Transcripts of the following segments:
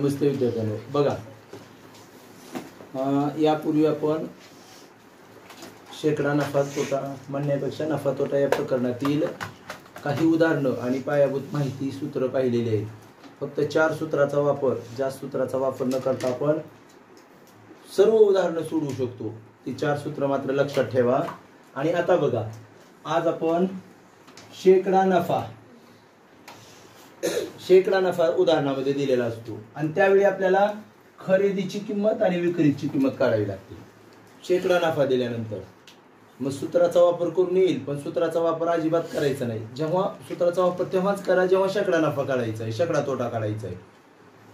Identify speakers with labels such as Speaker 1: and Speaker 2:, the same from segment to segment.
Speaker 1: नमस्ते विद्यार्थ्यांनो, बघा यापूर्वी आपण शेकडा नफा तोटा म्हणण्यापेक्षा नफा तोटा या प्रकरणातील काही उदाहरणं आणि पायाभूत माहिती सूत्र पाहिलेली आहेत. फक्त 4 सूत्राचा वापर, जास्त सूत्राचा वापर न करता आपण सर्व उदाहरणं सोडवू शकतो. ती 4 सूत्र मात्र लक्षात ठेवा. आणि आता बघा, आज आपण शेकडा नफा उदाहरणामध्ये दिलेला असतो आणि त्यावेळी आपल्याला खरेदीची किंमत आणि विक्रीची किंमत काढावी लागते. शेकडा नफा दिल्यानंतर मग सूत्राचा वापर करून येईल, पण सूत्राचा वापर अजिबात करायचा नाही. जेव्हा सूत्राचा वापर तेव्हाच करा जेव्हा शेकडा नफा काढायचा आहे, शेकडा तोटा काढायचा आहे.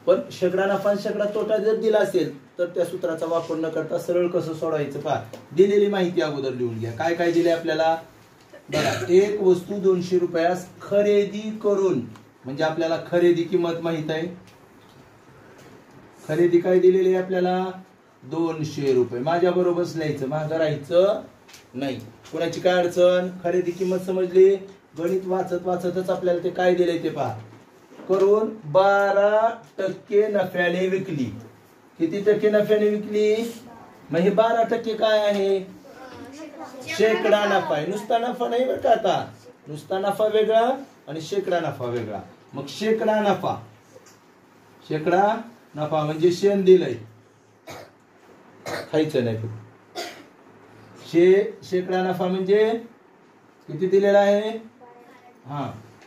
Speaker 1: पण शेकडा नफा आणि शेकडा तोटा जर दिला असेल तर त्या सूत्राचा वापर न करता सरळ कसं सोडवायचं पहा. दिलेली माहिती अगोदर लिहून घ्या. काय काय दिले आपल्याला बघा. एक वस्तू 200 रुपयास खरेदी करून, म्हणजे आपल्याला खरेदी किंमत माहित आहे. खरेदी काय दिलेली आहे आपल्याला 200 रुपये. माझ्या बरोबरच लिहायचं, मागं राहायचं नाही. कोणाची काय अडचण, खरेदी किंमत समजली. गणित वाचतच आपल्याला ते काय दिलंय ते पहा. करून 12% नफ्याने विकली. किती टक्के नफ्याने विकली? मग हे 12% काय आहे? शेकडा नफा आहे. नुसता नफा नाही बरं का. आता नुसता नफा वेगळा आणि शेकडा नफा वेगळा. मग शेकडा नफा म्हणजे शेण दिलंय, खायचं नाही. शेकडा नफा म्हणजे किती दिलेला आहे?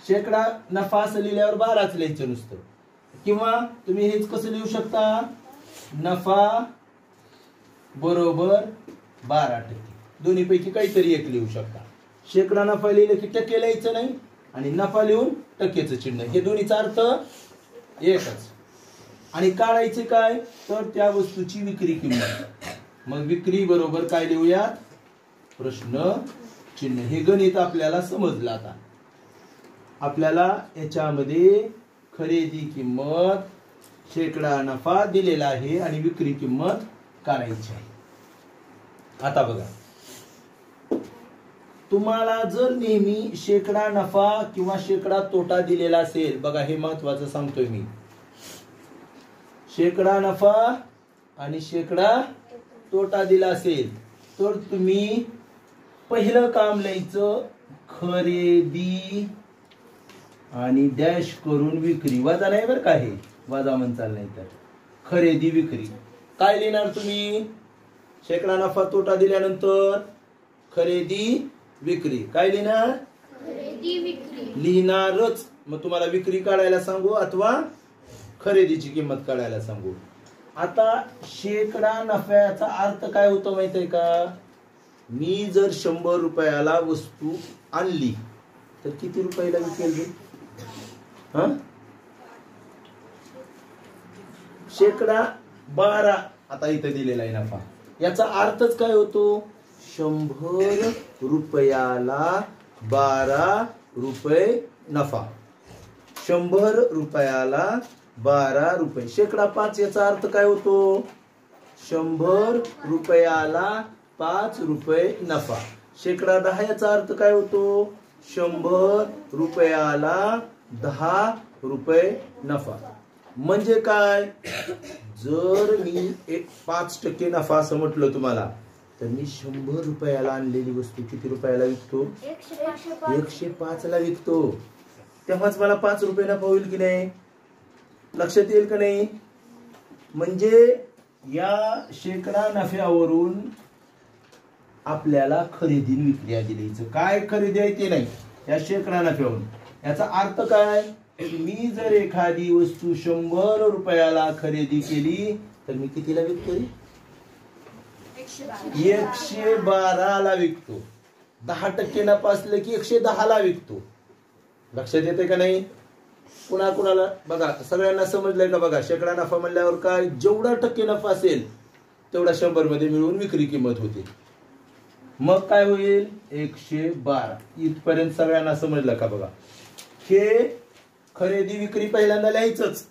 Speaker 1: शेकडा नफा असं लिहिल्यावर 12च लिहायचं नुसतं. किंवा तुम्ही हेच कसं लिहू शकता, नफा बरोबर 12%. दोन्हीपैकी काहीतरी एक लिहू शकता. शेकडा नफा लिहिलं की टक्के लिहायचं नाही आणि नफा लिहून टक्केचं चिन्ह. हे दोन्हीचा अर्थ एकच. आणि काढायचे काय तर त्या वस्तूची विक्री किंमत. मग विक्री बरोबर काय लिहूयात? प्रश्न चिन्ह. हे गणित आपल्याला समजलं. आता आपल्याला याच्यामध्ये खरेदी किंमत, शेकडा नफा दिलेला आहे आणि विक्री किंमत काढायची आहे. आता बघा, तुम्हाला जर नेहमी शेकडा नफा किंवा शेकडा तोटा दिलेला असेल, बघा हे महत्वाचं सांगतोय मी. शेकडा नफा आणि शेकडा तोटा दिला असेल तर तुम्ही पहिलं काम लिहायचं खरेदी आणि डॅश करून विक्री. वजा नाही बरं का, हे वजा म्हणचाल नाही तर खरेदी विक्री. काय लिहिणार तुम्ही? शेकडा नफा तोटा दिल्यानंतर खरेदी विक्री. काय लिहिणार? खरेदी विक्री लिहिणारच. मग तुम्हाला विक्री काढायला सांगू अथवा खरेदीची किंमत काढायला सांगू. आता शेकडा नफ्याचा अर्थ काय होतो माहित आहे का? मी जर 100 रुपयाला वस्तू आणली तर किती रुपयाला विकेल? शेकडा 12 आता इथे दिलेला आहे नफा. याचा अर्थच काय होतो? 100 रुपयाला 12 रुपये नफा. 100 रुपयाला 12 रुपये. शेकडा 5 याचा अर्थ काय होतो? 100 रुपयाला 5 रुपये नफा. शेकडा 10 याचा अर्थ काय होतो? 100 रुपयाला 10 रुपये नफा. म्हणजे काय, जर मी 5% नफा असं म्हटलं तुम्हाला, तर मी 100 रुपयाला आणलेली वस्तू किती रुपयाला विकतो? 105 ला विकतो. तेव्हाच मला 5 रुपये नफा होईल की नाही? लक्षात येईल का नाही? म्हणजे या शेकडा नफ्यावरून आपल्याला खरेदी विक्री आधी लिहायचं. काय खरेदी आहे ते नाही, या शेकडा नफ्यावरून. याचा अर्थ काय? मी जर एखादी वस्तू 100 रुपयाला खरेदी केली तर मी कितीला विकतोय? 112 ला विकतो. 10% नफा असलं की 110 ला विकतो. लक्षात येते का नाही? कुणाला बघा, सगळ्यांना समजलंय का? बघा, शेकडा नफा म्हणल्यावर काय, जेवढा टक्के नफा असेल तेवढा 100 मध्ये मिळून विक्री किंमत होते. मग काय होईल? 112. इथपर्यंत सगळ्यांना समजलं का? बघा, हे खरेदी विक्री पहिल्यांदा लिहायचंच.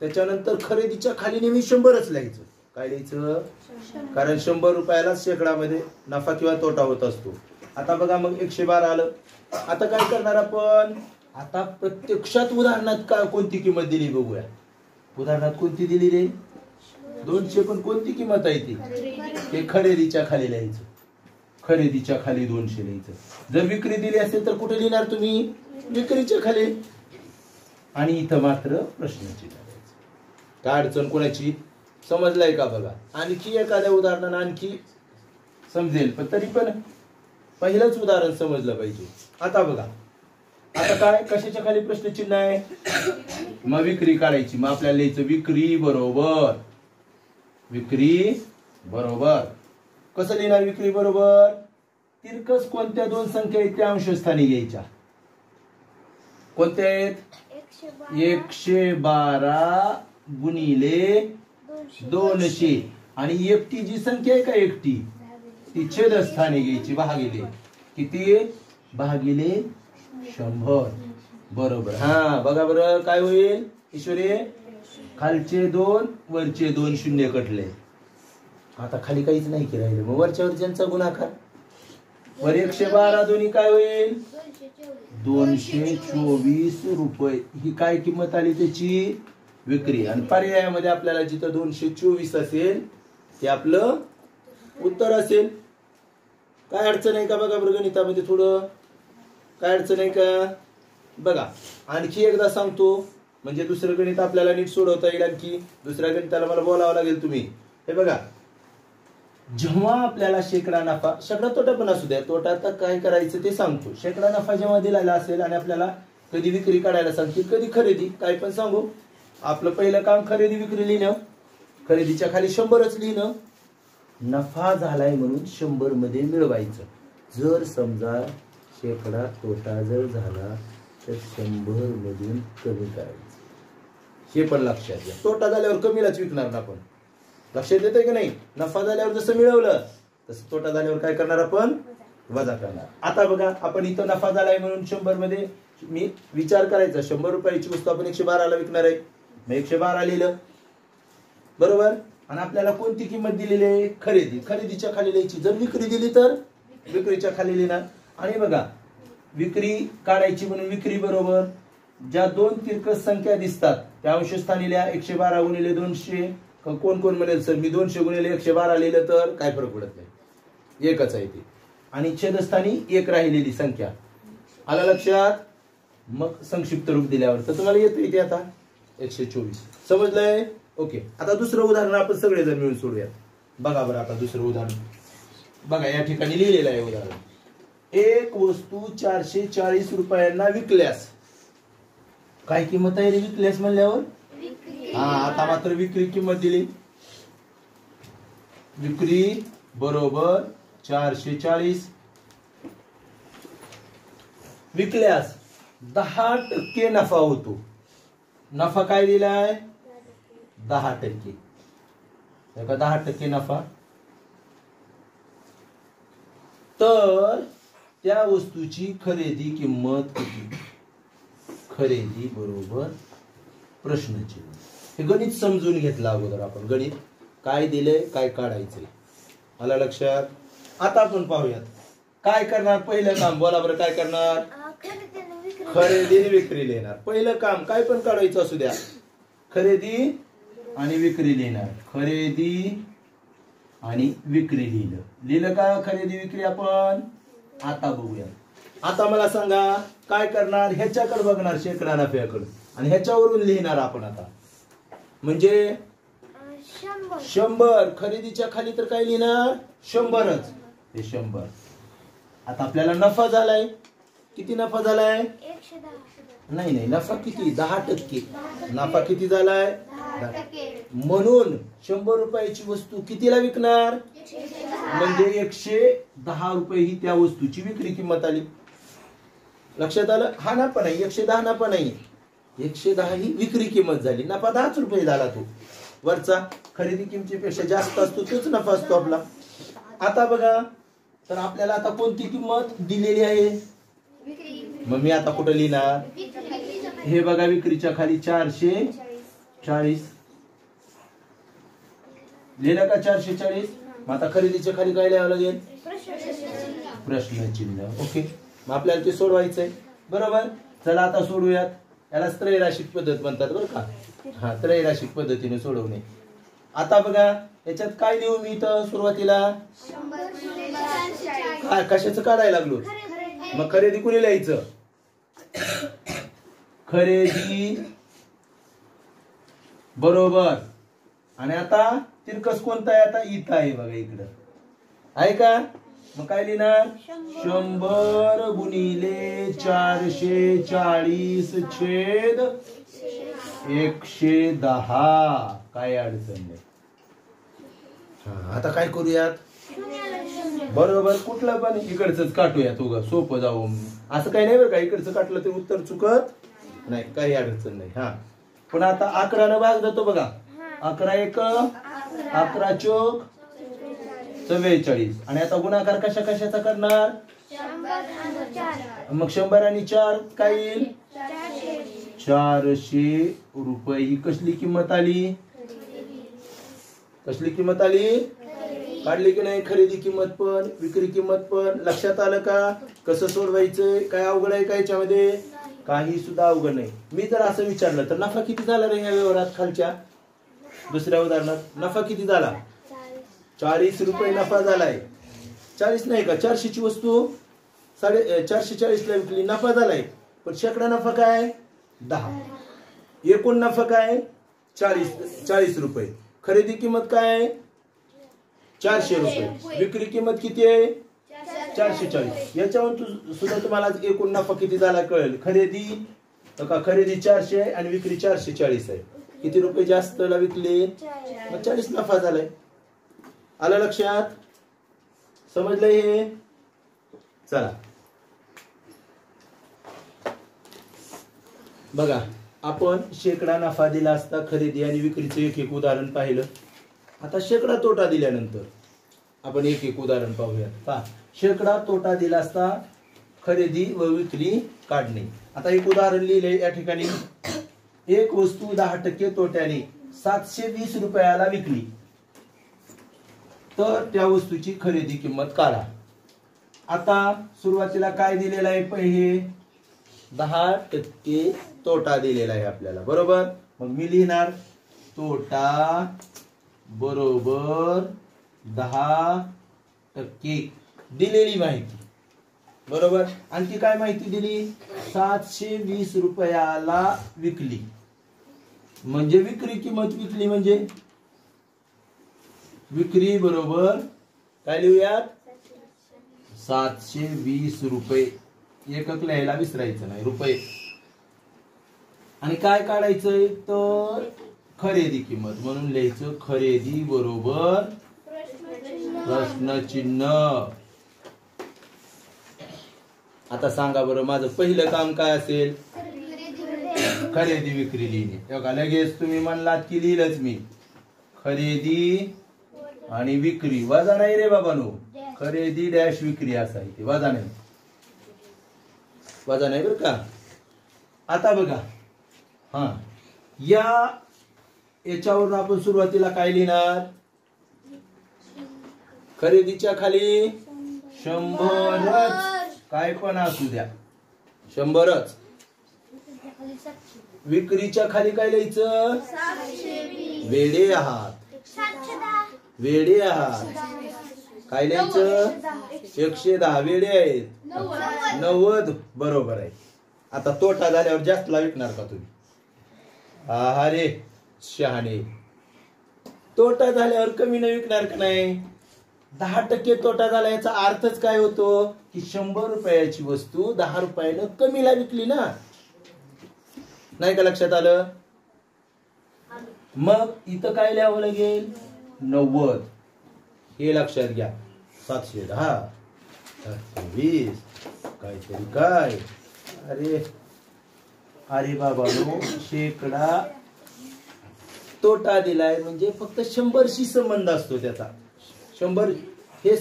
Speaker 1: त्याच्यानंतर खरेदीच्या खाली नेहमी 100च लिहायचं. काय लिहायचं? कारण 100 रुपयाला शेकडामध्ये नफा किंवा तोटा होत असतो. आता बघा, मग 112 आलं. आता काय करणार आपण? आता प्रत्यक्षात उदाहरणात काय कोणती किंमत दिली बघूया. उदाहरणात कोणती दिलेली आहे 200, पण कोणती किंमत आहे ती ते खरेदीच्या खाली लिहायचं. खरेदीच्या खाली 200 लिहायचं. जर विक्री दिली असेल तर कुठे लिहिणार तुम्ही विक्रीच्या खाली. आणि इथं मात्र प्रश्नचिन्ह द्यायचं. काय अडचण कोणाची समजलाय का बघा. आणखी एखाद्या उदाहरणानं आणखी समजेल, पण तरी पण पहिलंच उदाहरण समजलं पाहिजे. आता बघा, आता काय कशाच्या खाली प्रश्नचिन्ह आहे. मग विक्री काढायची. मग आपल्याला लिहायचं विक्री बरोबर. विक्री बरोबर कसं लिहिणार. विक्री बरोबर तिरकस कोणत्या दोन संख्या आहेत त्या अंशस्थानी घ्यायच्या. कोणत्या आहेत 112 गुणिले 200. आणि एकटी जी संख्या आहे का एकटी ती छेदस्थानी घ्यायची भागिले किती भागिले 100. बरोबर. हा बघा बरं काय होईल ईश्वरी. खालचे 2 वरचे 2 शून्य कटले. आता खाली काहीच नाही की राहिलं. मग वरच्यावर ज्यांचा गुणाकार वर 112 दोन्ही काय होईल 224 रुपये. ही काय किंमत आली त्याची विक्री. आणि पर्यायामध्ये आपल्याला जिथं 224 असेल ते आपलं उत्तर असेल. काय अडचण आहे का बघा बरं गणितामध्ये थोडं काय अडचण आहे का बघा. आणखी एकदा सांगतो म्हणजे दुसरं गणित आपल्याला नीट सोडवता येईल. आणखी दुसऱ्या गणिताला मला बोलावं लागेल तुम्ही. हे बघा, जेव्हा आपल्याला शेकडा नफा शेकडा तोटा पण असू द्या. तोटा तर काय करायचं ते सांगतो. शेकडा नफा जेव्हा दिलेला असेल आणि आपल्याला कधी विक्री काढायला सांगतील कधी खरेदी काय पण सांगू. आपलं पहिलं काम खरेदी विक्री लिहिणं. खरेदीच्या खाली 100च लिहिणं. नफा झालाय म्हणून 100 मध्ये मिळवायचं. जर समजा शेकडा तोटा जर झाला तर 100 मधून कमी करायचं. हे पण लक्षात घ्या. तोटा झाल्यावर कमीलाच विकणार ना आपण. लक्षात येतंय का नाही. नफा झाल्यावर जसं मिळवलं तसं तोटा झाल्यावर काय करणार आपण वजा करणार. आता बघा आपण इथं नफा झालाय म्हणून 100 मध्ये मी विचार करायचा 100 रुपयाची वस्तू आपण 112 ला विकणार आहे. मग 112 लिहिलं बरोबर. आणि आपल्याला कोणती किंमत दिलेली आहे खरेदी. खरेदीच्या खाली लिहायची. जर विक्री दिली तर विक्रीच्या खाली लिहिणार. आणि बघा विक्री काढायची म्हणून विक्री बरोबर ज्या दोन तिरकस संख्या दिसतात त्या अंशस्थानी लिहा. 112 गुणिले 200. कोण कोण म्हणेल सर मी 200 गुणिले 112 लिहिलं तर काय फरक पडत नाही एकच आहे ते. आणि छेदस्थानी एक राहिलेली संख्या आला लक्षात. मग संक्षिप्त रूप दिल्यावर तर तुम्हाला येतं इथे आता 124 समजलंय. ओके. आता दुसरं उदाहरण आपण सगळेजण मिळून सोडूयात. बघा बरं आता दुसरं उदाहरण बघा या ठिकाणी लिहिलेलं आहे उदाहरण. एक वस्तू 440 रुपयांना विकल्यास काय किंमत आहे रे विकल्यास म्हणल्यावर. हा आता मात्र विक्री किंमत दिली. विक्री बरोबर 440. विकल्यास 10% नफा होतो. नफा काय दिलाय 10%. 10% नफा. तर त्या वस्तूची खरेदी किंमत किती. खरेदी बरोबर प्रश्नचिन्ह. हे गणित समजून घेतलं अगोदर आपण. गणित काय दिलंय काय काढायचंय आला लक्षात. आता आपण पाहूयात काय करणार. पहिलं काम बोला बरं काय करणार. खरेदी आणि विक्री लिहिणार. पहिलं काम काय पण काढायचं असू द्या खरेदी आणि विक्री लिहिणार. खरेदी आणि विक्री लिहिलं का खरेदी विक्री आपण. आता बघूया. आता मला सांगा काय करणार. ह्याच्याकडे बघणार शेकडा नफ्याकडे आणि ह्याच्यावरून लिहिणार आपण. आता म्हणजे 100 खरेदीच्या खाली तर काय लिहिणार 100च. हे 100. आता आपल्याला नफा झालाय. किती नफा झालाय नाही नफा किती 10%. नफा किती झालाय 10%. म्हणून 100 रुपयाची वस्तू कितीला विकणार म्हणजे 110 रुपये ही त्या वस्तूची विक्री किंमत आली. लक्षात आलं. हा नफा नाही 110 नफा नाही 110 ही विक्री किंमत झाली. नफा 10 रुपये झाला. तो वरचा खरेदी किमतीपेक्षा जास्त असतो तोच नफा असतो आपला. आता बघा तर आपल्याला आता कोणती किंमत दिलेली आहे. मग मी आता कुठं लिहिणार हे बघा. विक्रीच्या खाली 440 लिहिलं का 440. मग आता खरेदीच्या खाली काय लिहावं लागेल प्रश्नचिन्ह. ओके. मग आपल्याला ते सोडवायचंय बरोबर. चला आता सोडूयात. याला त्रैराशिक पद्धत म्हणतात बरं का. हा, त्रैराशिक पद्धतीने सोडवणे. आता बघा याच्यात काय लिहू मी इथं सुरुवातीला? काय कशाचं काढायला लागलो? मग खरेदी कुणी लिहायचं? खरेदी बरोबर. आणि आता तिरकस कोणता आहे? आता इथं आहे बघा, इकडं आहे का? मग काय लिहिणार? 100 गुणिले 440 छेद 110. काय अडचण नाही. आता काय करूयात? बरोबर, कुठलं पण इकडचंच काटूयात. उगा सोपं जाऊ, असं काही नाही बरं का. इकडचं काटलं ते उत्तर चुकत नाही, काही अडचण नाही. हा, पण आता 11 भाग जातो बघा. 11 एक 11 चोक 44. आणि आता गुणाकार कशा कशाचा करणार? मग 100 आणि 4 काय येईल? 400 रुपये. ही कसली किंमत आली? कसली किंमत आली? काढली की नाही? खरेदी किंमत पण विक्री किंमत पण. लक्षात आलं का? कसं सोडवायचं? काय अवघड आहे का याच्यामध्ये? काही सुद्धा अवघड नाही. मी जर असं विचारलं तर नफा किती झाला रे या व्यवहारात? खालच्या दुसऱ्या उदाहरणात नफा किती झाला? 40 रुपये नफा झालाय. 40 नाही का? 400 ची वस्तू 440 ला विकली, नफा झालाय. पण शेकडा नफा काय? 10. एकूण नफा काय? 40 रुपये. खरेदी किंमत काय? 400 रुपये. विक्री किंमत किती आहे? 440. याच्यावर सुद्धा तुम्हाला एकूण नफा किती झाला कळेल. खरेदी 400 आहे आणि विक्री 440 आहे. किती रुपये जास्त ला विकले? मग 40 नफा झालाय. आलं लक्षात? समजलं हे? चला बघा, आपण शेकडा नफा दिला असता खरेदी आणि विक्रीचं एक एक उदाहरण पाहिलं. आता शेकडा तोटा दिल्यानंतर आपण एक एक उदाहरण पाहूया. का शेकडा तोटा दिला असता खरेदी व विक्री काढणे. आता एक उदाहरण लिहिले या ठिकाणी. एक वस्तू 10% तोट्याने 720 रुपयाला विकली, तर त्या वस्तूची खरेदी किंमत काढा. आता सुरुवातीला काय दिलेलं आहे? पहिले 10% तोटा दिलेला आहे आपल्याला, बरोबर. मग मी लिहिणार तोटा बरोबर 10% दिलेली माहिती, बरोबर. आणखी काय माहिती दिली? 720 रुपयाला विकली म्हणजे विक्री किंमत. विकली म्हणजे विक्री बरोबर काय लिहूयात? 720 रुपये. एकक लिहायला विसरायचं नाही, रुपये. आणि काय काढायचंय? तर खरेदी किंमत. म्हणून लिहायचं खरेदी बरोबर प्रश्नचिन्ह. आता सांगा बरं, माझं पहिलं काम काय असेल? खरेदी विक्री लिहिणे. बघा लगेच तुम्ही म्हणलात की लिहिलंच मी. खरेदी आणि विक्री. वजा नाही रे बाबांनो. खरेदी डॅश विक्री असा आहे ते, वजा नाही. वजा नाही बरं का. आता बघा, हा याच्यावरून आपण सुरुवातीला काय लिहिणार? खरेदीच्या खाली 100च. काय पण असू द्या, 100च. विक्रीच्या खाली काय लिहायचं? वेडे आहात. वेडे आहात. काय लिहायचं? 110. वेडे आहेत 90. बरोबर आहे. आता तोटा झाल्यावर जास्तला विकणार का तुम्ही? अरे शहाणे, तोटा झाल्यावर कमी न विकणार का नाही? 10% तोटा झाला याचा अर्थच काय होतो? की 100 रुपयाची वस्तू 10 रुपयानं कमीला विकली ना. नाही का लक्षात आलं? मग इथं काय लिहावं लागेल? 90. हे लक्षात घ्या. 710 720 काहीतरी काय. अरे बाबा नो, शेकडा तोटा दिलाय म्हणजे फक्त 100शी संबंध असतो त्याचा. 100 हे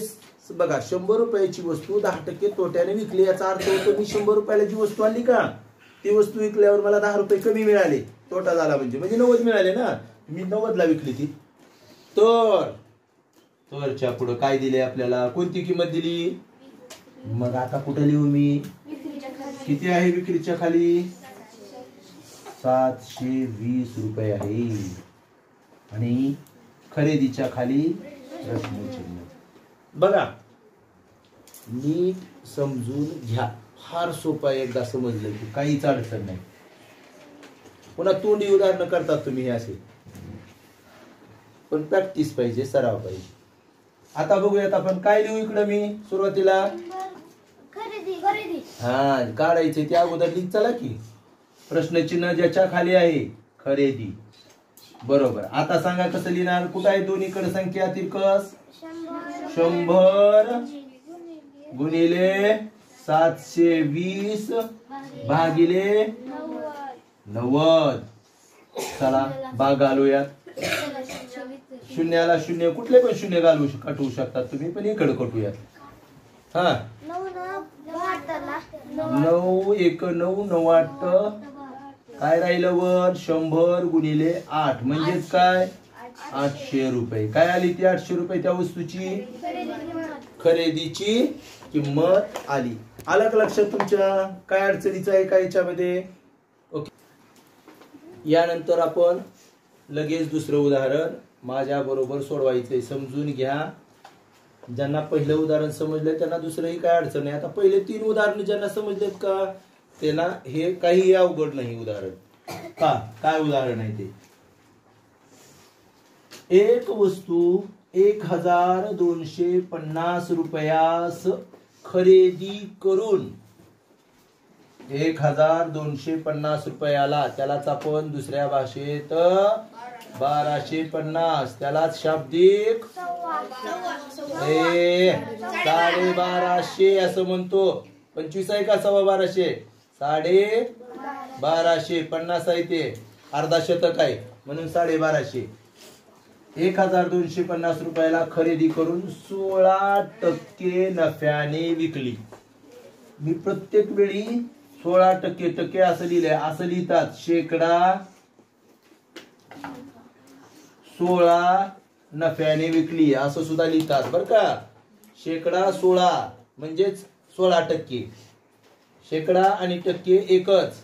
Speaker 1: बघा, 100 रुपयाची वस्तू 10% तोट्याने विकली याचा अर्थ होतो मी 100 रुपयाला जी वस्तू आणली का, ती वस्तू विकल्यावर मला 10 रुपये कमी मिळाले. तोटा झाला म्हणजे 90 मिळाले ना. मी 90 ला विकली ती. तरच्या पुढे काय दिले आपल्याला? कोणती किंमत दिली? मग आता कुठे लिहू मी? किती आहे विक्रीच्या खाली? 720 रुपये आहे. आणि खरेदीच्या खाली प्रश्नचिन्ह. बघा, नीट समजून घ्या. फार सोपं आहे, एकदा समजलं की काहीच अडचण नाही. पुन्हा तोंडी उदाहरण करतात तुम्ही हे असे, पण प्रॅक्टिस पाहिजे, सराव पाहिजे. आता बघूयात आपण काय लिहू इकडं. मी सुरुवातीला हा काढायचे त्या अगोदर लिहित चला की. प्रश्नचिन्ह ज्याच्या खाली आहे खरेदी. बरोबर. आता सांगा कसं लिहिणार. कुठं आहे दोन्हीकडे संख्या तिरकस. 100 गुणिले 720 भागिले 90. चला भाग घालूयात. शून्याला शून्य, कुठले पण शून्य कटवू शकतात तुम्ही, पण इकडे कटूयात. हा 9 1 9 9 8 काय राहिलं वर. 100 गुणिले 8 म्हणजेच काय 800 रुपये. काय आली ती 800 रुपये त्या वस्तूची खरेदीची किंमत आली. आलं का लक्षात तुमच्या. काय अडचणीचं आहे काय याच्यामध्ये. ओके. यानंतर आपण लगेच दुसरं उदाहरण माझ्या बरोबर सोडवायचंय. समजून घ्या. ज्यांना पहिलं उदाहरण समजलंय त्यांना दुसरंही काय अडचण नाही. आता पहिले 3 उदाहरण ज्यांना समजलेत का त्यांना हे काही अवघड नाही उदाहरण. का काय उदाहरण आहे ते. एक वस्तू 1250 रुपयास खरेदी करून 1250 रुपयाला, त्यालाच आपण दुसऱ्या भाषेत 1250, त्यालाच शाब्दिक 1250 असं म्हणतो. 25 आहे का 1250. 1250 50 आहे ते अर्धा शतक आहे म्हणून 1250. 1250 रुपयाला खरेदी करून 16% नफ्याने विकली. मी प्रत्येक वेळी 16% असं लिहिलंय. असं लिहितात शेकडा 16 नफ्याने विकली असं सुद्धा लिहितात बरं का. शेकडा 16 म्हणजेच 16%. शेकडा आणि टक्के एकच.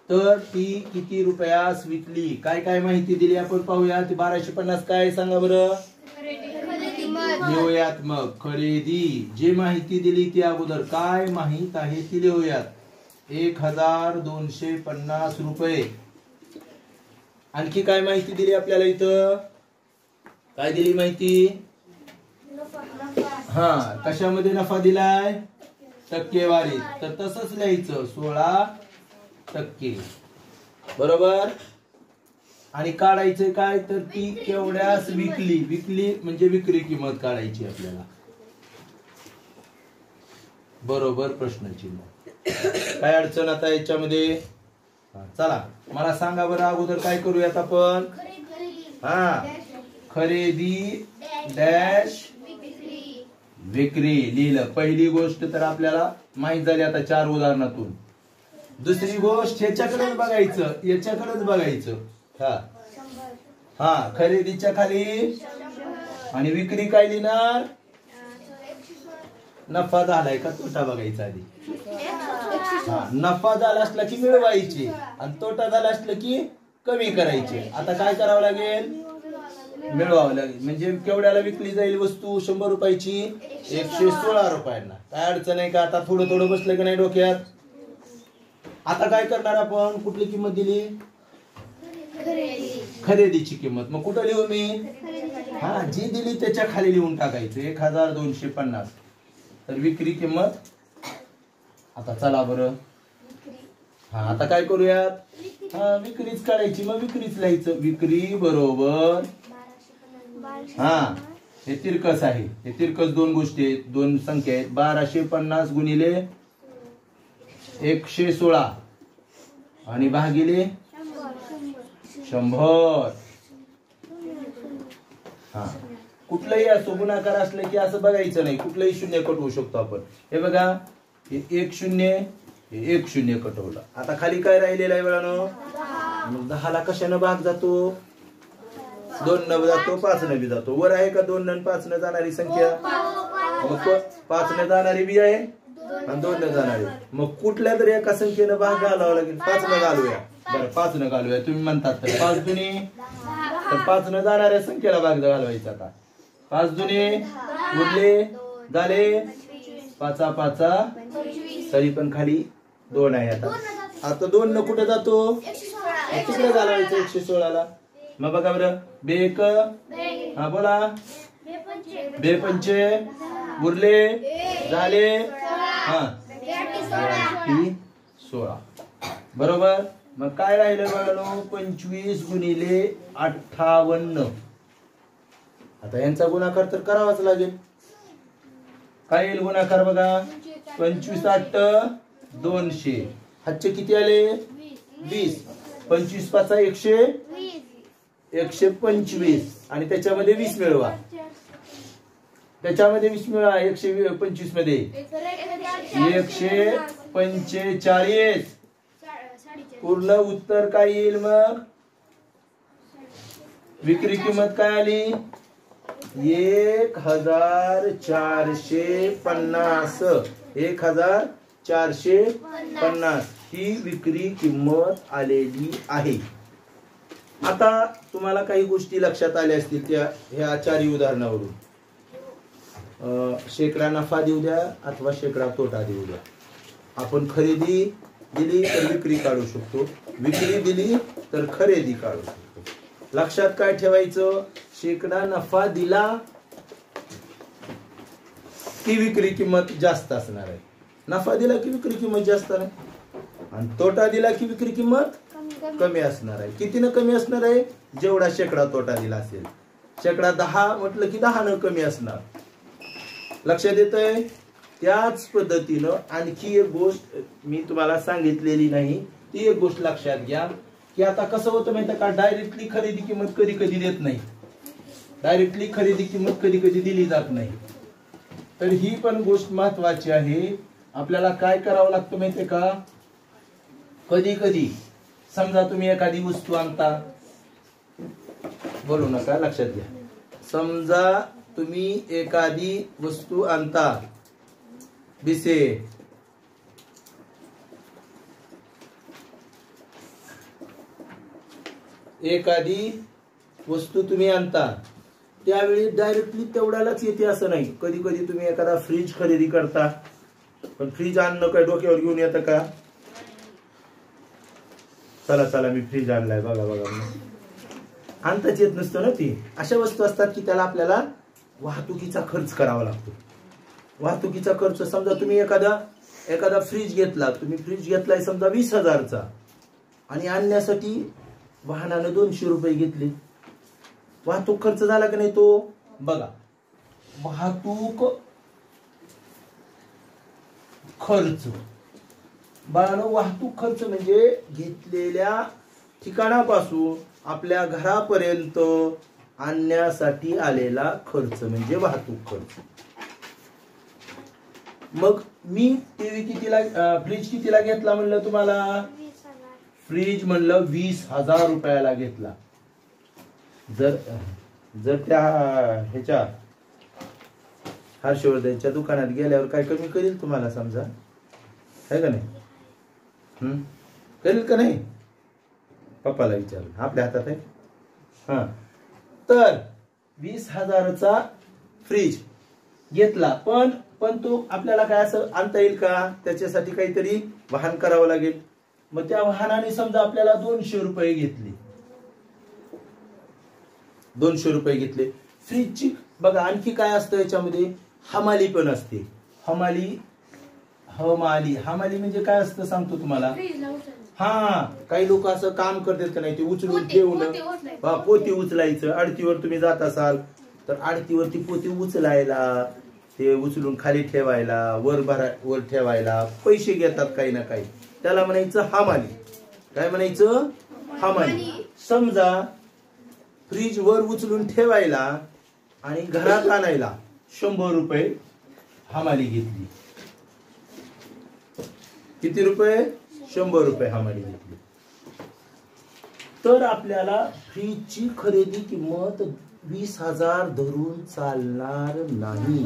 Speaker 1: तर ती किती रुपयास विकली. काय काय माहिती दिली आपण पाहूया. 1250 काय सांगा बरं. लिहूयात मग. खरेदी जे माहिती दिली ती अगोदर काय माहित आहे ती लिहूयात. 1250 रुपये. आणखी काय माहिती दिली आपल्याला इथं. काय दिली माहिती. हा कशामध्ये नफा दिलाय टक्केवारी. तर तसंच लिहायचं 16%. बरोबर. आणि काढायचं काय तर ती केवढ्यास विकली. विकली म्हणजे विक्री किंमत काढायची आपल्याला. बरोबर प्रश्नचिन्ह. काय अडचण आता याच्यामध्ये. चला मला सांगा बरं अगोदर काय करूयात आपण. हा खरेदी डॅश विक्री लिहिलं. पहिली गोष्ट तर आपल्याला माहित झाली आता 4 उदाहरणातून. दुसरी गोष्ट ह्याच्याकडेच बघायचं, याच्याकडेच बघायचं. हा खरेदीच्या खाली आणि विक्री काय लिहिणार. नफा झालाय का तोटा बघायचा आधी. नफा झाला असला की मिळवायचे आणि तोटा झाला असला की कमी करायचे. आता काय करावं लागेल मिळवावं लागेल. म्हणजे केवढ्याला विकली जाईल वस्तू 100 रुपयाची 116 रुपयांना. काय अडचण आहे का. आता थोडं थोडं बसलं की नाही डोक्यात. आता काय करणार आपण. कुठली किंमत दिली खरेदीची किंमत. मग कुठं लिहू मी. हा जी दिली त्याच्या खाली लिहून टाकायचं 1250. तर विक्री किंमत. आता चला बरं. हा आता काय करूयात. हा विक्रीच काढायची. मग विक्रीच लिहायचं. विक्री बरोबर. हा हे तिरकस आहे. हे तिरकस 2 गोष्टी आहेत, 2 संख्या आहेत. 1250 गुणिले 116 आणि भागिले 100. हा कुठलंही असो गुणाकार असलं की असं बघायचं नाही. कुठलंही शून्य कटवू शकतो आपण. हे बघा हे 1 0 हे 1 0 कटवलं. आता खाली काय राहिलेलं आहे वेळानं. मग 10 ला कशानं भाग जातो. 2 न जातो 5 न बी जातो. वर आहे का 2 न 5 न जाणारी संख्या. मग 5 न जाणारी बी आहे आणि 2 न जाणारी. मग कुठल्या तरी एका संख्येनं भाग घालावा लागेल. 5 न घालूया. बरं 5 न घालूया तुम्ही म्हणतात तर 5 दुने तर 5 न जाणाऱ्या संख्येला भाग घालवायचा आता 5 दुने उरले झाले 5 5 तरी पण खाली 2 आहे आता 2 न कुठे जातो तिकडे घालवायचं 116 ला मग बघा बरं बेक हा बोला बे पंचे उरले झाले हा 16 बरोबर मग काय राहिलं बघा 25 गुणिले 58 आता यांचा गुणाकार तर करावाच लागेल काय येईल गुणाकार बघा 25 8 200 हातचे किती आले 20 25 5 125 आणि त्याच्यामध्ये 20 मिळवा त्याच्यामध्ये 20 मिळवा 125 मध्ये 145 पूर्ण उत्तर काय येईल मग विक्री किंमत काय आली 1450 1450 ही विक्री किंमत आलेली आहे आता तुम्हाला काही गोष्टी लक्षात आल्या असतील त्या ह्या चारही उदाहरणावरून शेकडा नफा देऊ द्या अथवा शेकडा तोटा देऊ द्या आपण खरेदी दिली तर विक्री काढू शकतो विक्री दिली तर खरेदी काढू शकतो लक्षात काय ठेवायचं शेकडा नफा दिला की विक्री किंमत जास्त असणार आहे नफा दिला की विक्री किंमत जास्त आहे आणि तोटा दिला की विक्री किंमत कमी असणार आहे कितीनं कमी असणार आहे जेवढा शेकडा तोटा दिला असेल शेकडा 10 म्हटलं की 10 न कमी असणार लक्षात येतंय त्याच पद्धतीनं आणखी एक गोष्ट मी तुम्हाला सांगितलेली नाही ती एक गोष्ट लक्षात घ्या की आता कसं होतं माहिती का डायरेक्टली खरेदी किंमत कधी कधी देत नाही डायरेक्टली खरेदी किंमत कधी कधी दिली जात नाही तर ही पण गोष्ट महत्वाची आहे आपल्याला काय करावं लागतं माहितीये का कधी कधी समजा तुम्ही एखादी वस्तू आणता बोलू नका लक्षात घ्या समजा तुम्ही एखादी वस्तू आणता बिसे एखादी वस्तू तुम्ही आणता त्यावेळी डायरेक्टली तेवढ्यालाच येते असं नाही कधी कधी तुम्ही एखादा फ्रीज खरेदी करता पण फ्रीज आणणं काय डोक्यावर घेऊन येतं का चला चला मी फ्रीज आणलाय बघा बघा आणताच येत नसतं ना ती अशा वस्तू असतात की त्याला आपल्याला वाहतुकीचा खर्च करावा लागतो वाहतुकीचा खर्च समजा तुम्ही एखादा फ्रीज घेतला तुम्ही फ्रीज घेतलाय समजा 20,000चा आणि आणण्यासाठी वाहनानं 200 रुपये घेतले वाहतूक खर्च झाला की नाही तो बघा वाहतूक खर्च बाळांनो वाहतूक खर्च म्हणजे घेतलेल्या ठिकाणापासून आपल्या घरापर्यंत आणण्यासाठी आलेला खर्च म्हणजे वाहतूक खर्च मग मी टीव्ही कितीला फ्रीज कितीला घेतला म्हणलं तुम्हाला फ्रीज म्हणलं 20,000 रुपयाला घेतला जर त्या ह्याच्या हर्षवर्धनच्या दुकानात गेल्यावर काय कमी करेल तुम्हाला समजा आहे का नाही करेल का नाही पप्पाला विचार आपल्या हातात आहे हा तर 20,000चा फ्रीज घेतला पण तो आपल्याला काय असं आणता येईल का त्याच्यासाठी काहीतरी वाहन करावं लागेल मग त्या वाहनाने समजा आपल्याला 200 रुपये घेतले 200 रुपये घेतले फ्रीजची बघा आणखी काय असतं याच्यामध्ये हमाली पण असते हमाली म्हणजे काय असतं सांगतो तुम्हाला हा काही लोक असं काम करतात का नाही ते उचलून ठेवणं पोती उचलायचं आडतीवर तुम्ही जात असाल तर आडतीवरती पोती उचलायला ते उचलून खाली ठेवायला वर ठेवायला पैसे घेतात काही ना काही त्याला म्हणायचं हमाली काय म्हणायचं हमाली समजा फ्रीज वर उचलून ठेवायला आणि घरात आणायला 100 रुपये हमाली घेतली किती रुपये 100 रुपये हमाली घेतली तर आपल्याला फ्रीजची खरेदी किंमत 20,000 धरून चालणार नाही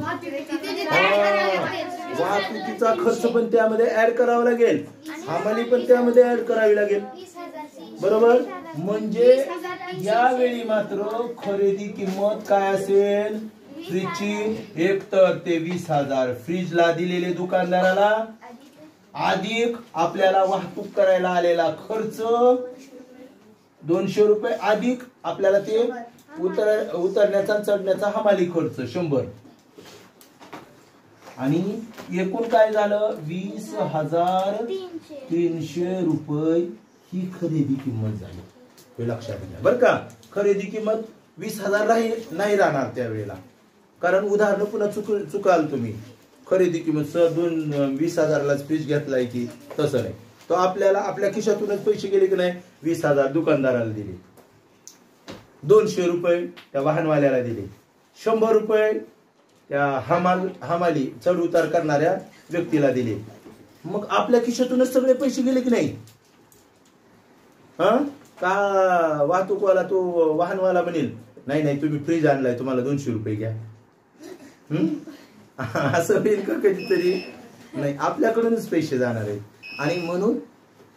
Speaker 1: वाहतुकीचा खर्च पण त्यामध्ये ऍड करावा लागेल हमाली पण त्यामध्ये ऍड करावी लागेल बरोबर. म्हणजे यावेळी मात्र खरेदी किंमत काय असेल फ्रीजची, एक तर ते 20,000 फ्रीजला दिलेले दुकानदाराला, अधिक आपल्याला वाहतूक करायला आलेला खर्च 200 रुपये, अधिक आपल्याला ते उतरण्याचा चढण्याचा हमाली खर्च 100, आणि एकूण काय झालं 20,300 रुपये ही खरेदी किंमत झाली. हे लक्षात घ्या बरं का. खरेदी किंमत 20,000 नाही राहणार त्यावेळेला, कारण उदाहरण पुन्हा चुकाल तुम्ही. खरेदी किंमत 20,000लाच फ्रीज घेतलाय की तसं नाही. तो आपल्याला आपल्या खिशातूनच पैसे गेले की नाही. 20,000 दुकानदाराला दिले, 200 रुपये त्या वाहनवाल्याला दिले, 100 रुपये त्या हमाली चढ उतार करणाऱ्या व्यक्तीला दिले. मग आपल्या खिशातूनच सगळे पैसे गेले की नाही. का वाहतूकवाला तो वाहनवाला म्हणेल नाही नाही तुम्ही फ्रीज आणलाय तुम्हाला 200 रुपये घ्या, असं होईल का कधीतरी. नाही, आपल्याकडूनच पैसे जाणार आहेत. आणि म्हणून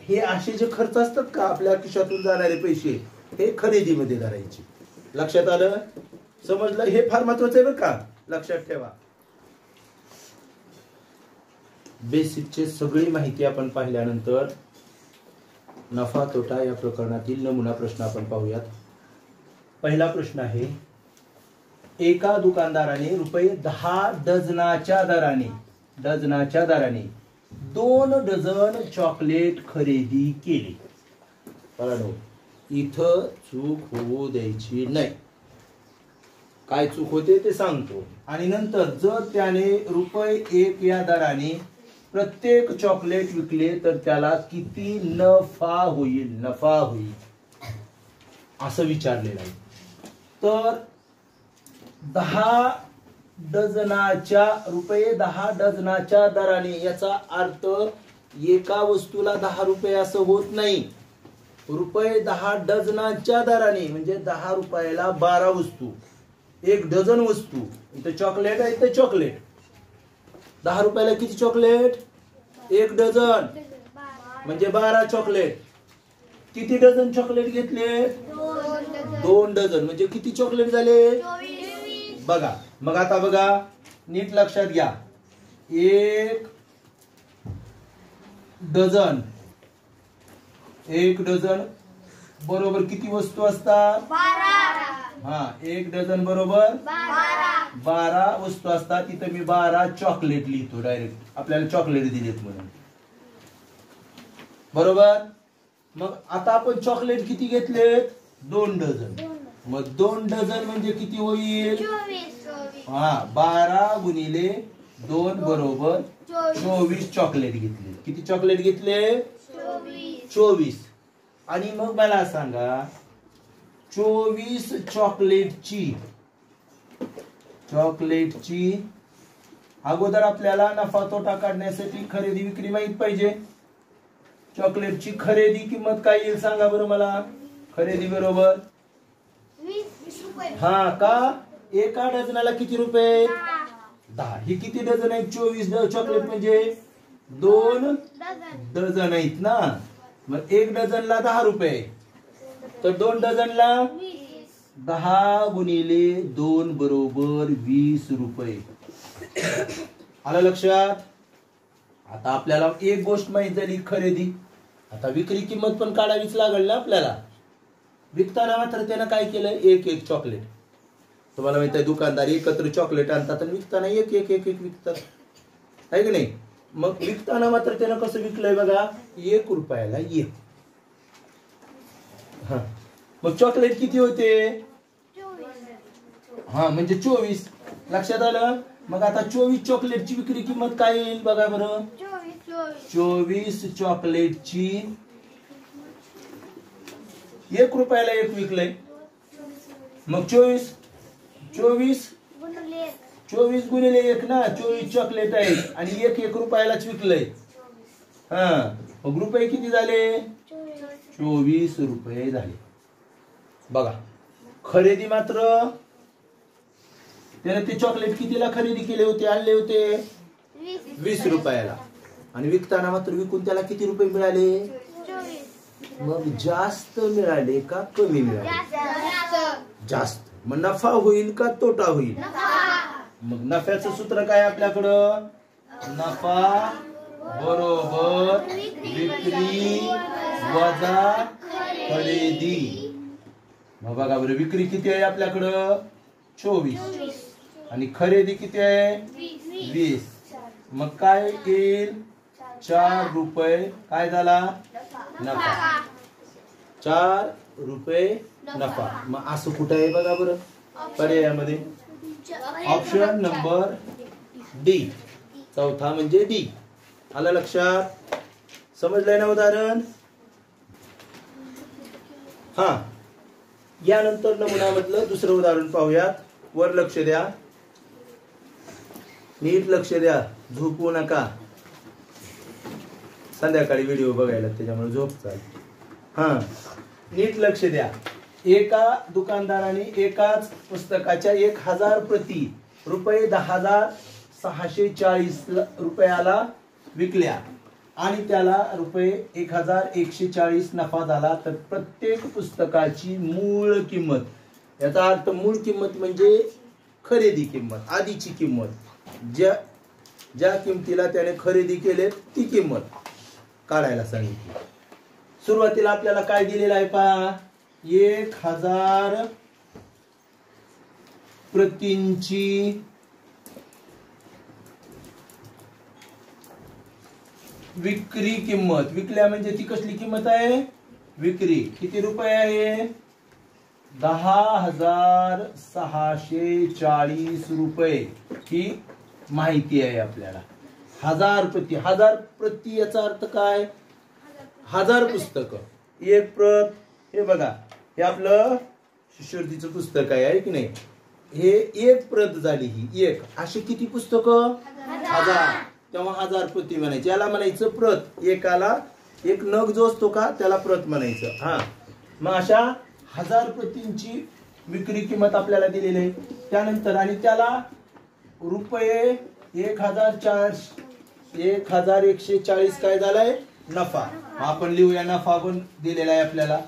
Speaker 1: हे असे जे खर्च असतात का आपल्या खिशातून जाणारे पैसे हे खरेदीमध्ये धरायचे. लक्षात आलं, समजलं. हे फार महत्वाचं आहे बरं का, लक्षात ठेवा. बेसिकची सगळी माहिती आपण पाहिल्यानंतर नफा तोटा या प्रकरणातील नमुना प्रश्न आपण पाहूयात. पहिला प्रश्न आहे, एका दुकानदाराने रुपये 10 डझनाच्या दराने 2 डझन चॉकलेट खरेदी केली. इथं चूक होऊ द्यायची नाही. काय चूक होते ते सांगतो. आणि नंतर जर त्याने रुपये 1 या दराने प्रत्येक चॉकलेट विकले तर त्याला किती नफा होईल असं विचारलेलं आहे. तर 10 डझनाच्या रुपये 10 डझनाच्या दराने याचा अर्थ एका वस्तूला 10 रुपये असं होत नाही. रुपये 10 डझनाच्या दराने म्हणजे 10 रुपयाला 12 वस्तू, 1 डझन वस्तू. इथं चॉकलेट आहे, इथं चॉकलेट. 10 रुपयाला किती चॉकलेट? 1 डझन म्हणजे 12 चॉकलेट. किती डझन चॉकलेट घेतले? 2 डझन म्हणजे किती चॉकलेट झाले? बघा. मग आता बघा, नीट लक्षात घ्या. 1 डझन बरोबर किती वस्तू असतात? 1 डझन बरोबर 12 वस्तू असतात. इथं मी 12 चॉकलेट लिहितो डायरेक्ट, आपल्याला चॉकलेट दिलेत म्हणून. बरोबर. मग आता आपण चॉकलेट किती घेतलेत? 2 डझन. मग 2 डझन म्हणजे किती होईल? 12 गुणिले 2 बरोबर 24 चॉकलेट घेतले. किती चॉकलेट घेतले? 24. आणि मग मला सांगा 24 चॉकलेटची अगोदर आपल्याला नफा तोटा काढण्यासाठी खरेदी विक्री माहित पाहिजे. चॉकलेटची खरेदी किंमत काय येईल सांगा बरं मला. खरेदी बरोबर
Speaker 2: 20 रुपये.
Speaker 1: का एका डझनाला किती रुपये? 10. ही किती डझन आहेत? 24 चॉकलेट म्हणजे 2 डझन आहेत ना. मग 1 डझनला 10 रुपये, तर 2 डझनला 10 गुणिले 2 बरोबर 20 रुपये. आलं लक्षात. आता आपल्याला एक गोष्ट माहित झाली, खरेदी. आता विक्री किंमत पण काढावीच लागेल ना आपल्याला. विकताना मात्र त्यानं काय केलं? 1 चॉकलेट. तुम्हाला माहित आहे दुकानदार एकत्र चॉकलेट आणतात आणि विकताना एक विकतात, आहे की नाही. मग विकताना मात्र त्यानं कसं विकलंय बघा, 1 रुपयाला 1. मग चॉकलेट किती होते? म्हणजे 24. लक्षात आलं. मग आता 24 चॉकलेटची विक्री किंमत काय येईल बघा बरं. 24 चॉकलेटची 1 रुपयाला 1 विकलंय. मग 24 गुणिले 1 ना. 24 चॉकलेट आहेत आणि 1 रुपयालाच विकलंय. मग रुपये किती झाले? 24 रुपये झाले. बघा, खरेदी मात्र त्याने ते चॉकलेट कितीला खरेदी केले होते? आणले होते 20 रुपयाला. आणि विकताना मात्र विकून त्याला किती रुपये मिळाले? मग जास्त मिळाले का कमी मिळाले? जास्त. मग नफा होईल का तोटा होईल? मग नफ्याचं सूत्र काय आपल्याकडं? नफा बरोबर विक्री वजा खरेदी. मग बघा बरं, विक्री किती आहे आपल्याकडं? 24. आणि खरेदी किती आहे? 20. मग काय येईल? 4 रुपये काय झाला? नफा. 4 रुपये नफा. मग असं कुठं आहे बघा बरं पर्यायामध्ये? Option number D. चौथा म्हणजे डी. आलं लक्षात? समजलंय ना उदाहरण? हा, यानंतर नमुन्यामधलं दुसरं उदाहरण पाहूयात. वर लक्ष द्या, नीट लक्ष द्या, झोपू नका. संध्याकाळी व्हिडिओ बघायला त्याच्यामुळे झोप चाल. हा, नीट लक्ष द्या. एका दुकानदाराने एकाच पुस्तकाच्या 1000 प्रती रुपये 10,640 रुपयाला विकल्या आणि त्याला रुपये 1,140 नफा झाला. तर प्रत्येक पुस्तकाची मूळ किंमत, याचा अर्थ मूळ किंमत म्हणजे खरेदी किंमत, आधीची किंमत, ज्या किमतीला त्याने खरेदी केले ती किंमत काढायला सांगितली. सुरुवातीला आपल्याला काय दिलेलं आहे पहा? 1000 प्रतींची विक्री किंमत. विकल्या म्हणजे ती कसली किंमत आहे? विक्री. किती रुपये आहे? 10,640 रुपये ही माहिती आहे आपल्याला. 1000 प्रती. 1000 प्रती याचा अर्थ काय? 1000 पुस्तक. एक प्रत. हे बघा, हे आपलं शिष्यवृत्तीचं पुस्तक आहे की नाही? हे एक प्रत झाली. ही एक. अशी किती पुस्तकं? 1000. तेव्हा 1000 प्रती म्हणायची. याला म्हणायचं प्रत. एकाला एक नग जो असतो का त्याला प्रत म्हणायचं. हा, मग अशा 1000 प्रतींची विक्री किंमत आपल्याला दिलेली आहे. त्यानंतर आणि त्याला रुपये 1,140 काय झालाय? नफा. आपण लिहूया, नफा पण दिलेला आहे आपल्याला.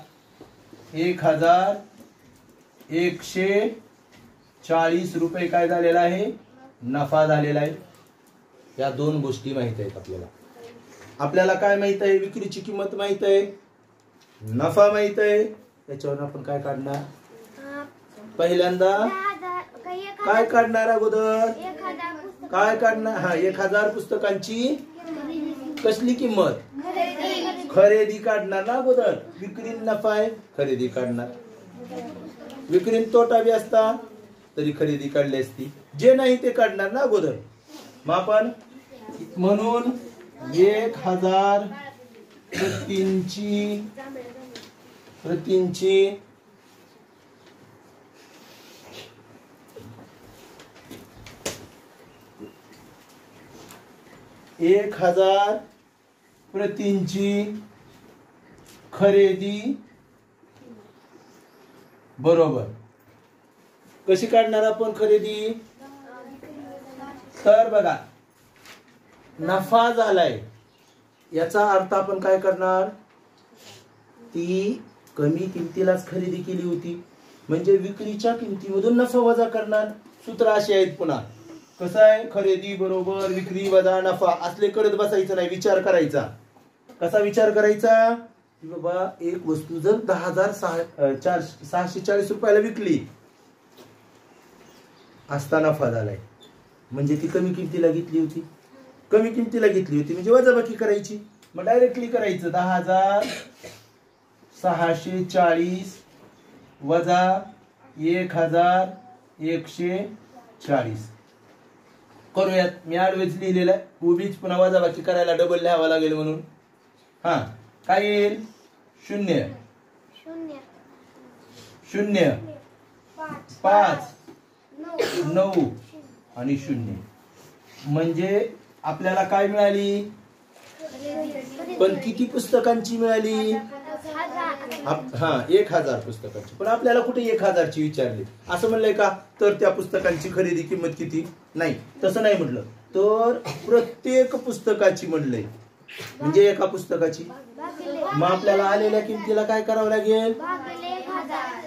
Speaker 1: 1,140 रुपये काय झालेला आहे? नफा झालेला आहे. या दोन गोष्टी माहित आहेत आपल्याला. आपल्याला काय माहित आहे? विक्रीची किंमत माहित आहे, नफा माहित आहे. त्याच्यावर आपण काय काढणार? पहिल्यांदा काय काढणार? अगोदर काय काढणार? हा, 1000 पुस्तकांची कसली किंमत? खरेदी काढणार ना अगोदर. विक्री नफा आहे, खरेदी काढणार. विक्री तोटा बी असता तरी खरेदी काढली असती. जे नाही ते काढणार ना अगोदर. मग आपण म्हणून 1000 प्रतींची 1000 प्रतींची खरेदी बरोबर. कशी काढणार आपण खरेदी? तर बघा, नफा झालाय याचा अर्थ आपण काय करणार? ती कमी किमतीलाच खरेदी केली होती म्हणजे विक्रीच्या किमतीमधून नफा वजा करणार. सूत्र असे आहेत पुन्हा. कसं आहे? खरेदी बरोबर विक्री वजा नफा. असले करत बसायचं नाही, विचार करायचा. कसा विचार करायचा? की बाबा एक वस्तू जर 10,640 रुपयाला विकली असता नफा झालाय म्हणजे ती कमी किमतीला घेतली होती. कमी किमतीला घेतली होती म्हणजे वजाबाकी करायची. मग डायरेक्टली करायचं 10,640 वजा 1,140. करूयात. मी आडवेच लिहिलेलं आहे, उभीच पुन्हा वजाबाकी करायला डबल लिहावा लागेल म्हणून. हा, काय येईल? 0 0 5 9 आणि 0. म्हणजे आपल्याला काय मिळाली? पण किती पुस्तकांची मिळाली? हा, 1000 पुस्तकांची. पण आपल्याला कुठे 1000 ची विचारली? असं म्हणलंय का? तर त्या पुस्तकांची खरेदी किंमत किती? नाही, तसं नाही म्हटलं. तर प्रत्येक पुस्तकाची म्हणलंय म्हणजे एका पुस्तकाची मग आपल्याला आलेल्या किमतीला काय करावं लागेल?
Speaker 2: भागिले 1000.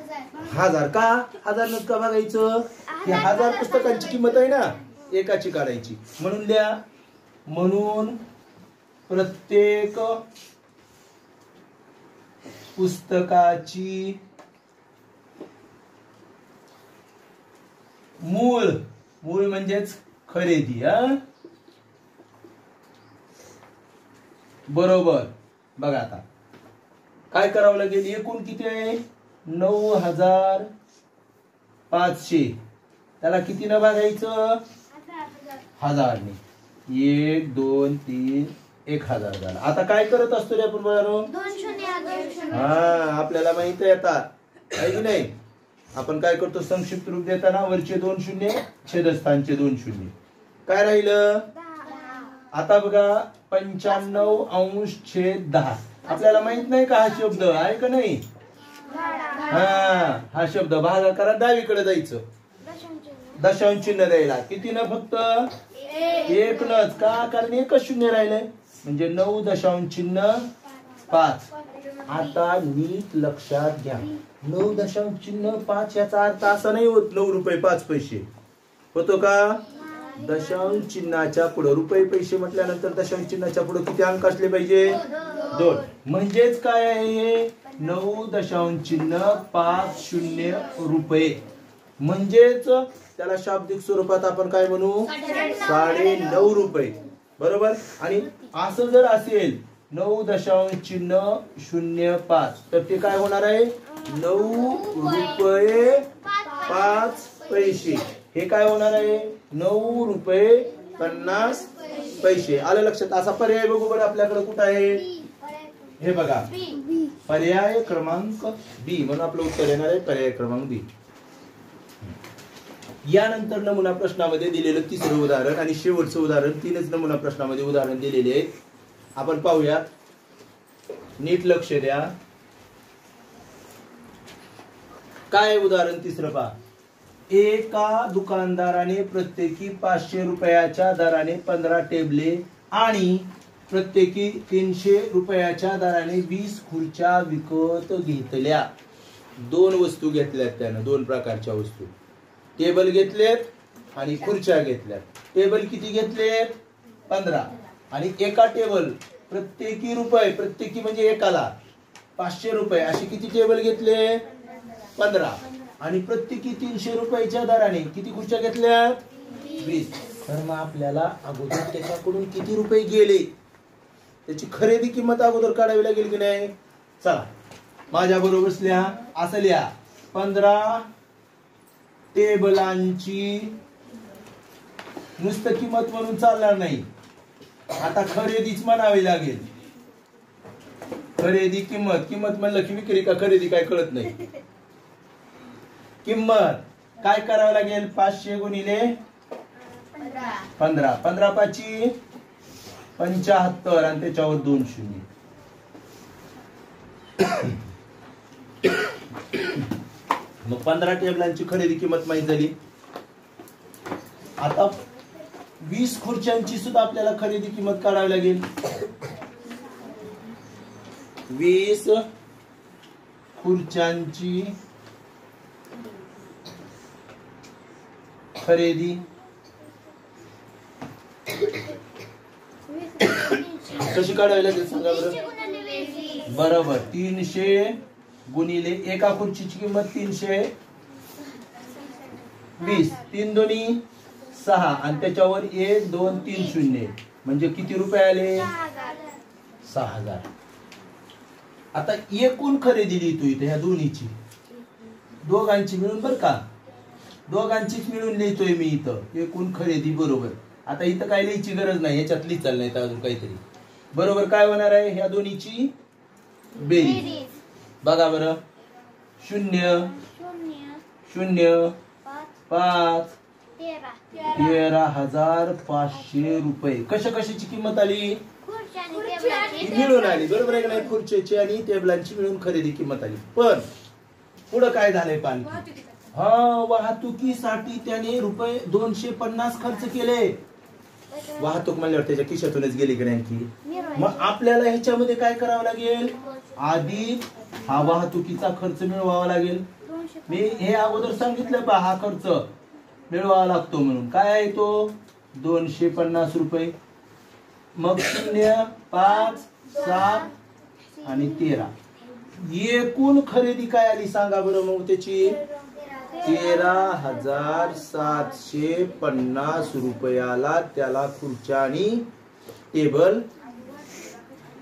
Speaker 1: 1000. का 1000 का बघायचं? हे 1000 पुस्तकांची किंमत आहे ना, एकाची काढायची. म्हणून लिहा, म्हणून प्रत्येक पुस्तकाची मूळ म्हणजेच खरेदी. बरोबर. बघा आता काय करावं लागेल? एकूण किती आहे? 9500. त्याला किती न बघायचं? 1000 ने. 1 2 3 1000 झाला. आता काय करत असतो रे आपण बघा? आपल्याला माहित आहे आता, आहे की नाही? आपण काय करतो? संक्षिप्त रूप देताना वरचे 2 शून्य, छेदस्थानचे 2 शून्य. काय राहिलं? आता बघा 95/10. आपल्याला माहित नाही का हा शब्द आहे का नाही? हा शब्द भागाकारात डावीकडे जायचं, दशांश चिन्ह द्यायला. किती न? फक्त 1 नच. का? कारण एकच शून्य राहिलंय, म्हणजे 9.5. आता नीट लक्षात घ्या, 9.5 याचा अर्थ असा नाही होत 9 रुपये 5 पैसे. होतो का? दशांश चिन्हाच्या पुढे रुपये पैसे म्हटल्यानंतर दशांश चिन्हाच्या पुढे किती अंक असले पाहिजे? 2. म्हणजेच काय आहे? 9.50 रुपये. म्हणजेच त्याला शाब्दिक स्वरूपात आपण काय म्हणू? 9.5 रुपये. बरोबर. आणि असं जर असेल 9.05 तर ते काय होणार आहे? 9 रुपये 5 पैसे. हे काय होणार आहे? 9 रुपये 50 पैसे. आलं लक्षात? असा पर्याय बघू बरं आपल्याकडे कुठं आहे? हे बघा, पर्याय क्रमांक बी. म्हणून आपलं उत्तर येणार आहे पर्याय क्रमांक बी. यानंतर नमुना प्रश्नामध्ये दिलेलं तिसरं उदाहरण आणि शेवटचं उदाहरण. 3च नमुना प्रश्नामध्ये उदाहरण दिलेले आहेत. आपण पाहूया, नीट लक्ष द्या. काय उदाहरण तिसरं पहा. एका दुकानदाराने प्रत्येकी 500 रुपयाच्या दराने 15 टेबले आणि प्रत्येकी 300 रुपयाच्या दराने 20 खुर्च्या विकत घेतल्या. 2 वस्तू घेतल्यात त्यानं, 2 प्रकारच्या वस्तू. टेबल घेतलेत आणि खुर्च्या घेतल्यात. टेबल किती घेतलेत? 15. आणि एका टेबल प्रत्येकी रुपये, प्रत्येकी म्हणजे एकाला 500 रुपये असे किती टेबल घेतले? 15. आणि प्रत्येकी 300 रुपयाच्या दराने किती खुर्च्या घेतल्यात? 20. तर मग आपल्याला अगोदर त्याच्याकडून किती रुपये गेले त्याची खरेदी किंमत अगोदर काढावी लागेल की नाही? चला माझ्या बरोबर लिहा. असं लिहा, 15 टेबलांची नुसतं किंमत म्हणून चालणार नाही, आता खरेदीच म्हणावी लागेल. खरेदी किंमत. किंमत म्हणलं की विक्री का खरेदी काय कळत नाही. किंमत काय करावं लागेल? 500 गुणिले 15. 15 पाची 75 आणि त्याच्यावर 2 शून्य. मग 15 टेबलांची खरेदी किंमत माहित झाली. आता 20 खुर्च्यांची सुद्धा आपल्याला खरेदी किंमत काढावी लागेल. 20 खुर्च्यांची खरेदी कशी काढावी लागेल सांगा बरं? बरोबर, 300 गुणिले एका खुर्चीची किंमत 320. 3 दोन्ही 6 आणि त्याच्यावर 1 2 3 शून्य म्हणजे किती रुपये आले? 6000. आता एकूण खरेदी लिहितो इथे ह्या दोन्हीची, दोघांची मिळून बर का, दोघांचीच मिळून लिहितोय मी इथं एकूण खरेदी. बरोबर. आता इथं काय लिहायची गरज नाही, याच्यात लिहिचाल नाही तर अजून काहीतरी. बरोबर. काय होणार आहे? ह्या दोन्हीची बेरीज. बघा बरं, 0 0 5 13,500 रुपये. कशाची किंमत आली? मिळून आली. बरोबर आहे का नाही? खुर्चीची आणि टेबलांची मिळून खरेदी किंमत आली. पण पुढं काय झालंय? पाणी. वाहतुकीसाठी त्याने रुपये 250 खर्च केले. वाहतूक म्हणल्यावर त्याच्या खिशातूनच गेली की नाही की. मग आपल्याला ह्याच्यामध्ये काय करावं लागेल? आधी हा वाहतुकीचा खर्च मिळवावा लागेल. मी हे अगोदर सांगितलं पहा, हा खर्च मिळवावा लागतो म्हणून. काय आहे तो? 250 रुपये. मग 0, 5, 7 आणि 13. एकूण खरेदी काय आली सांगा बरं मग त्याची? 13,750 रुपयाला त्याला खुर्च्या आणि टेबल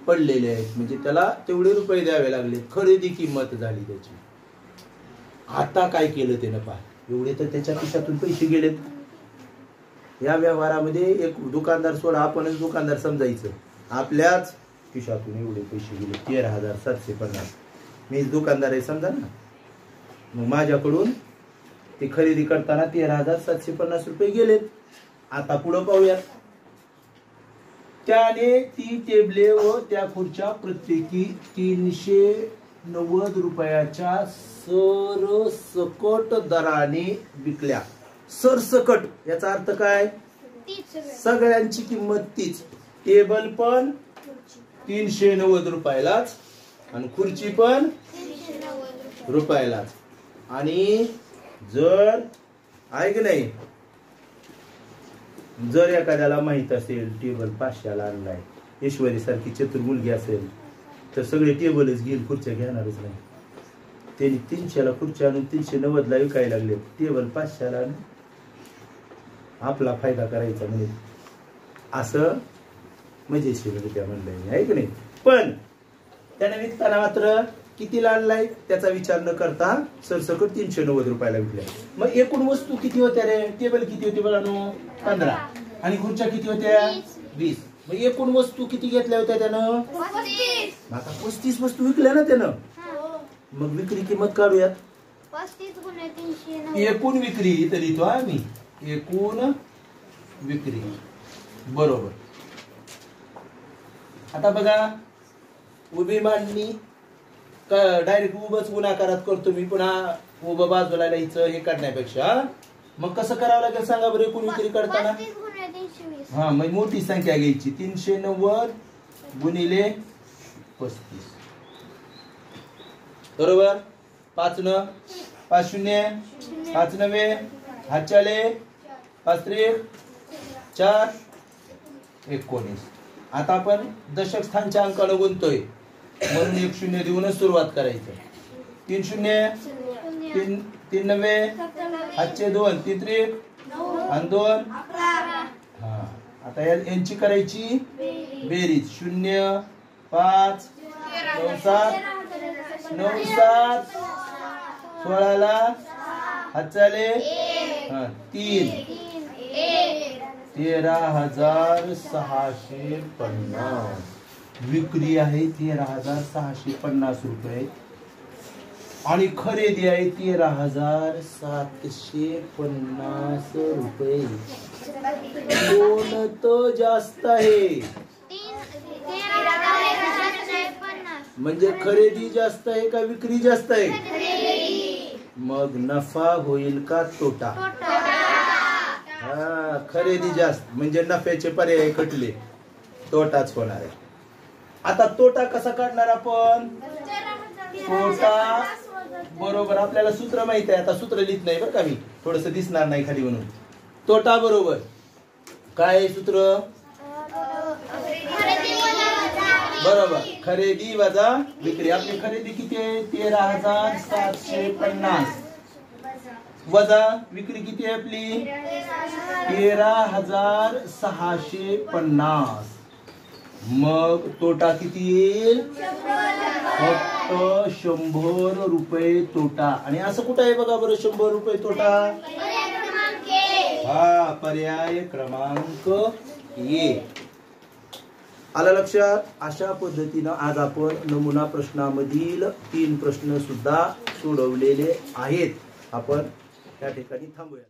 Speaker 1: पडलेले आहेत. म्हणजे त्याला तेवढे रुपये द्यावे लागले. खरेदी किंमत झाली त्याची. आता काय केलं त्यानं पहा, एवढे तर त्याच्या खिशातून पैसे गेलेत. या व्यवहारामध्ये एक दुकानदार सोडा, आपणच दुकानदार समजायचं. आपल्याच खिशातून एवढे पैसे गेले, 13,750. मीच दुकानदार आहे समजा ना. मग माझ्याकडून ते खरेदी करताना 13,750 रुपये गेलेत. आता पुढं पाहूयात. त्याने ती टेबले व त्या खुर्च्या प्रत्येकी 390 रुपयाच्या सरसकट दराने विकल्या. सरसकट याचा अर्थ काय? सगळ्यांची किंमत तीच. टेबल पण 390 रुपयालाच आणि खुर्ची पण 390 रुपयालाच. आणि जर ऐक नाही, जर एखाद्याला माहित असेल टेबल 500ला आणलाय, ईश्वरी सारखी चतुर मुलगी असेल, तर सगळे टेबलच घेईल, खुर्च्या घेणारच नाही. त्यांनी 300ला खुर्च्या आणून 390ला विकायला लागले. टेबल 500ला आणून आपला फायदा करायचा म्हणजे असं मजेशीर म्हणलंय, आहे की नाही. पण त्याने विकताना मात्र कितीला आणलाय त्याचा विचार न करता सरसकट 390 रुपयाला विकल्या. मग एकूण वस्तू किती होत्या रे? टेबल किती होते बघा नो? 15. आणि खुर्च्या किती होत्या? 20. मग एकूण वस्तू किती घेतल्या होत्या त्यानं?
Speaker 2: 35.
Speaker 1: आता 35 वस्तू विकल्या ना त्यानं. मग विक्री किंमत काढूयात.
Speaker 2: 35 गुणिले 390.
Speaker 1: एकूण विक्री इथं लिहितो आम्ही. एकूण विक्री बरोबर. आता बघा, उभी मांडणी डायरेक्ट उभंच गुणाकारात करतो मी. पुन्हा उभं बाजूला लिहायचं हे काढण्यापेक्षा मग कसं करावं लागेल सांगा बरं? एकूण विक्री करताना
Speaker 2: 35 गुणिले 320.
Speaker 1: हा, मग मोठी संख्या घ्यायची. 390 गुणिले 35 बरोबर. 5 न 5 शून्य 5 नव्हे हातच्याले 5 त्रिक 4 19. आता आपण दशक स्थानच्या अंकानं गुणतोय म्हणून 1 शून्य देऊनच सुरुवात करायचं. 3 शून्य 3 नव्हे हातचे 2 3 त्रिक आणि 2 हा. आता यांची करायची बेरीज. 0 5 9 7 9 7 16ला हातचाले 3 13,650. विक्री आहे 13,650 रुपये आणि खरेदी आहे 13,750 रुपये. कोणतं जास्त आहे?
Speaker 2: 13,750.
Speaker 1: म्हणजे खरेदी जास्त आहे का विक्री जास्त आहे? मग नफा होईल का तोटा? हा, खरेदी जास्त म्हणजे नफ्याचे पर्याय कटले, तोटाच होणार आहे. आता तोटा कसा काढणार आपण? तोटा बरोबर आपल्याला सूत्र माहित आहे. आता सूत्र लिहित नाही बरं का मी, थोडस दिसणार नाही खाली म्हणून. तोटा बरोबर काय आहे सूत्र? बरोबर, खरेदी वजा विक्री. आपली खरेदी किती आहे? 13,750 वजा विक्री किती आहे आपली? 13,650. मग तोटा किती येईल? फक्त 100 रुपये तोटा. आणि असं कुठं आहे बघा बरं 100 रुपये तोटा? हा, पर्याय क्रमांक ए. आलं लक्षात? अशा पद्धतीनं आज आपण नमुना प्रश्नामधील 3 प्रश्न सुद्धा सोडवलेले आहेत. आपण त्या ठिकाणी थांबूया.